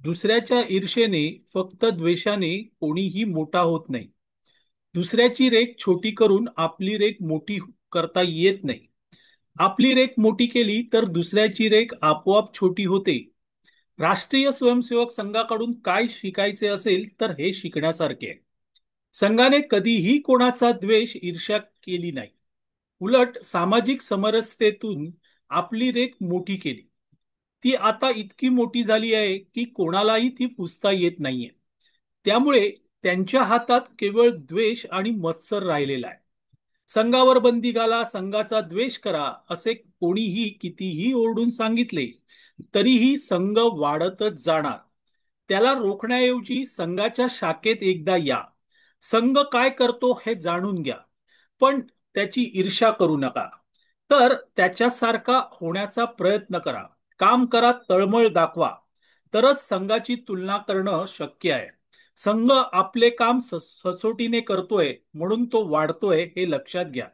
दुसऱ्याच्या ईर्षेने फक्त द्वेषाने कोणीही मोठा होत नाही. दुसऱ्याची रेख छोटी करून आपली रेख मोठी करता येत नाही. आपली रेख मोठी केली तर दुसऱ्याची रेख आपोआप छोटी होते. राष्ट्रीय स्वयंसेवक संघाकडून काय शिकायचे असेल तर हे शिकण्यासारखे आहे. संघाने कधीही कोणाचा द्वेष, ईर्ष्या केली नाही. उलट सामाजिक समरसतेतून आपली रेख मोठी केली. ती आता इतकी मोठी झाली आहे की कोणालाही ती पुसता येत नाहीये. त्यामुळे त्यांच्या हातात केवळ द्वेष आणि मत्सर राहिलेला आहे. संघावर बंदी घाला, संघाचा द्वेष करा, असे कोणीही कितीही ओरडून सांगितले तरीही संघ वाढतच जाणार. त्याला रोखण्याऐवजी संघाच्या शाखेत एकदा या. संघ काय करतो हे जाणून घ्या, पण त्याची ईर्ष्या करू नका. तर त्याच्यासारखा होण्याचा प्रयत्न करा. काम करा, तळमळ दाखवा. तरच संघाची तुलना करणं शक्य आहे. संघ आपले काम सचोटीने करतोय म्हणून तो वाढतोय हे लक्षात घ्या.